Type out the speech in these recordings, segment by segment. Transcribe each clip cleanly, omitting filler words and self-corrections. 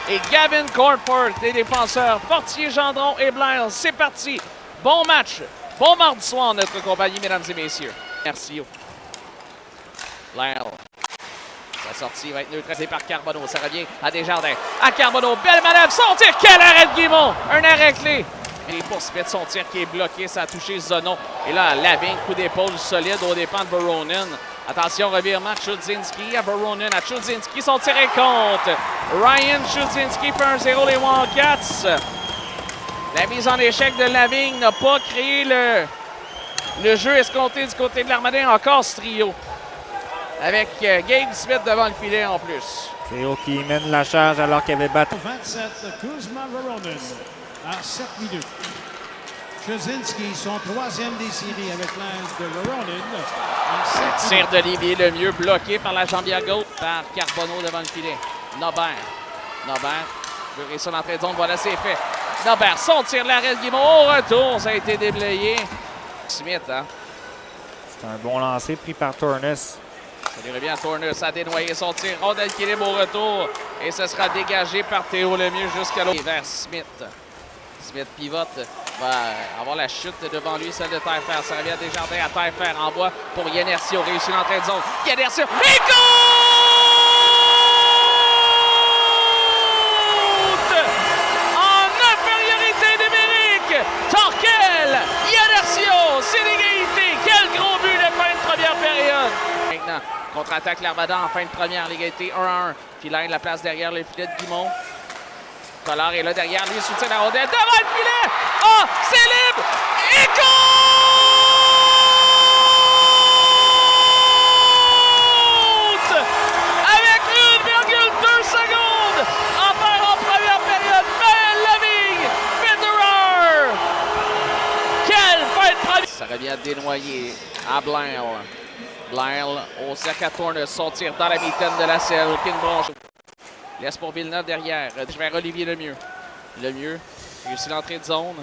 et Gavin Cornford, les défenseurs Fortier, Gendron et Blair. C'est parti. Bon match. Bon mardi soir, notre compagnie, mesdames et messieurs. Merci. Blair. Sa sortie va être neutralisée par Carbonneau. Ça revient à Desjardins. À Carbonneau. Belle manœuvre. Son tir. Quel arrêt de Guimond. Un arrêt clé. Et pour Smith, son tir qui est bloqué. Ça a touché Zono. Et là, Lavigne, coup d'épaule solide aux dépens de Voronin. Attention, revirement. Chudzinski à Voronin. À Chudzinski, son tir est contre. Ryan Chudzinski fait 1-0 les Wildcats. La mise en échec de Lavigne n'a pas créé le jeu escompté du côté de l'Armadin. Encore ce trio. Avec Gabe Smith devant le filet en plus. Théo qui mène la charge alors qu'il avait battu. 27, Kuzma Voronin à 7 minutes. Chudzinski, son troisième des séries avec l'aide de Voronin à 7 minutes. Tir d'Olivier Lemieux bloqué par la jambe à gauche par Carbonneau devant le filet. Nobert veut réussir l'entrée de zone. Voilà, c'est fait. Nobert, son tir de l'arrêt de Guimond. Au retour, ça a été déblayé. Smith, hein? C'est un bon lancer pris par Tournes. Ça lui revient à Tournes à dénoyer son tir. Rondelle équilibre au retour. Et ce sera dégagé par Théo Lemieux jusqu'à l'autre. Vers Smith. Smith pivote. Va avoir la chute devant lui, celle de Taillefer. Ça revient à Desjardins à Taillefer. Envoie pour Yenersio. Réussit l'entrée de zone. Yenersio. Et compte! En infériorité numérique. Torquel. Yenersio. C'est l'égalité. Quel gros but de fin de première période. Maintenant, contre-attaque l'Armada en fin de première. L'égalité 1-1. Filaire la place derrière le filet de Guimond. Collard est là derrière lui, soutient la rondelle devant le filet. Ah, c'est libre. Et compte! Avec 1,2 secondes. En première période, Maël Lavigne, Federer. Quelle fin de première. Ça revient à dénoyer à Blair. Blair au cercle à Tourne, son tir dans la mitaine de la selle. Aucune branche. Laisse pour Villeneuve derrière. Vers Olivier Lemieux. Lemieux réussit l'entrée de zone.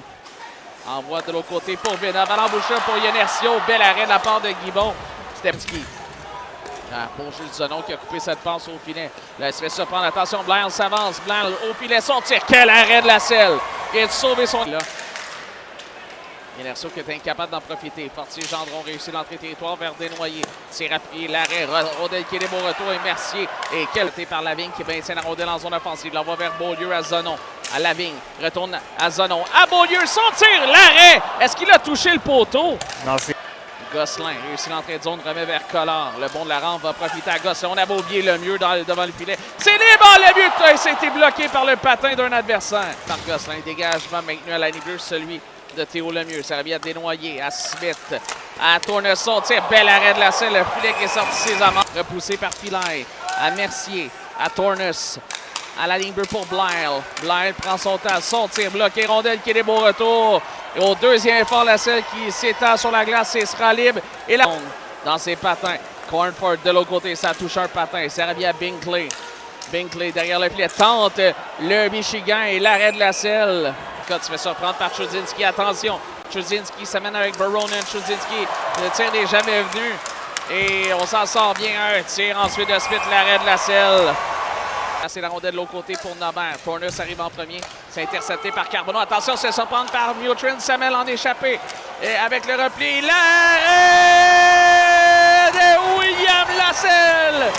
Envoie de l'autre côté pour Villeneuve. À l'embouchure pour Yenersio. Bel arrêt de la part de Guimond. Stepski. Bon jeu de Zonon qui a coupé cette passe au filet. Là, il se fait surprendre. Attention, Blair s'avance. Blair au filet. Son tir. Quel arrêt de la selle. Il vient de sauver son... Là. Yenersio qui est incapable d'en profiter. Fortier Gendron réussit l'entrée territoire vers Desnoyers. Tir appuyé, l'arrêt, rondelle qui est libre au retour et Mercier. Et quel par Lavigne qui maintient la rondelle en zone offensive. L'envoie vers Beaulieu à Zonon. À Lavigne, retourne à Zonon. À Beaulieu, son tir, l'arrêt. Est-ce qu'il a touché le poteau? Non, c'est... Gosselin réussit l'entrée de zone, remet vers Collard. Le bon de la rampe va profiter à Gosselin. On avait oublié Lemieux devant le filet. C'est libre, Lemieux qui a été bloqué par le patin d'un adversaire. Par Gosselin, dégagement maintenu à la ligne bleue, celui de Théo Lemieux. Ça revient à Desnoyers, à Smith, à Tournesson. Tire, bel arrêt de la selle. Le filet qui est sorti ses amandes. Repoussé par Filaire, à Mercier, à Tournes, à la ligne bleue pour Blair. Blair prend son temps, son tir bloqué. Rondelle qui est libre au retour. Et au deuxième effort, la selle qui s'étend sur la glace et sera libre. Et là, dans ses patins. Cornford de l'autre côté, ça touche un patin. Ça revient à Binkley. Binkley derrière le filet tente le Michigan et l'arrêt de la selle. Se fait surprendre par Chudzinski. Attention, Chudzinski s'amène avec Voronin. Chudzinski, le tir n'est jamais venu. Et on s'en sort bien. Un tir ensuite de Smith, l'arrêt de la selle. C'est la rondelle de l'autre côté pour Nobert. Tournes arrive en premier. C'est intercepté par Carbonneau. Attention, c'est surprendre par Mutrin. Samel en échappé. Et avec le repli, l'arrêt de William Lasselle.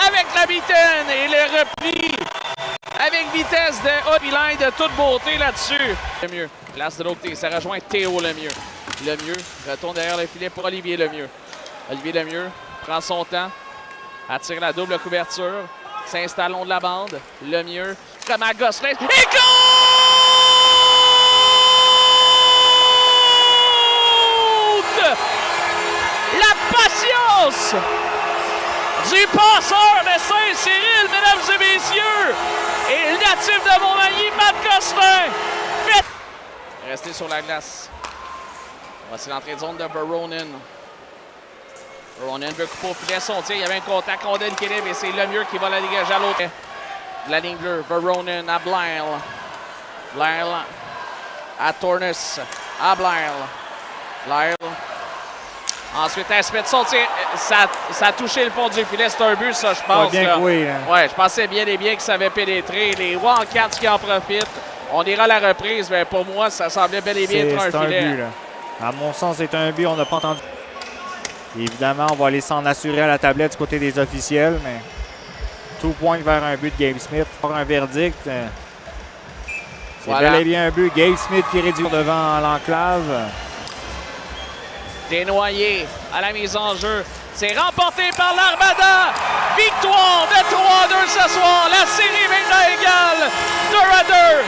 Avec la mitaine et le repli. Avec vitesse de Haut-Vilain de toute beauté là-dessus. Lemieux, place de l'autre côté, ça rejoint Théo Lemieux. Lemieux retourne derrière le filet pour Olivier Lemieux. Olivier Lemieux prend son temps, attire la double couverture, s'installe long de la bande. Lemieux, vraiment à Gosselin, et compte! La patience du passeur de Saint-Cyril, mesdames et messieurs! Et le natif de Montmagny, Matt Gosselin. Restez sur la glace. Voici l'entrée de zone de Voronin. Voronin veut couper au filet son tir. Il y avait un contact, rondelle qui est libre et c'est Lemieux qui va la dégager à l'autre. De la ligne bleue, Voronin à Blair. Blair à Tournes. À Blair. Blair Ensuite, Smith son tir, ça a touché le fond du filet. C'est un but, ça, je pense. Bien là. joué, là. Ouais, je pensais bien et bien que ça avait pénétré. Les Wildcats qui en profitent. On ira à la reprise, mais pour moi, ça semblait bel et bien être un filet. But, là. À mon sens, c'est un but. On n'a pas entendu. Évidemment, on va aller s'en assurer à la tablette du côté des officiels, mais tout pointe vers un but de Gabe Smith. Pour un verdict, c'est Voilà. bel et bien un but. Gabe Smith qui réduit devant l'enclave. Desnoyers à la mise en jeu. C'est remporté par l'Armada. Victoire de 3-2 ce soir. La série maintenant égale 2-2.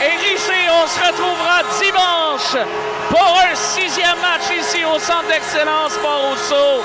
Et Richer, on se retrouvera dimanche pour un 6e match ici au Centre d'excellence Port-Rousseau.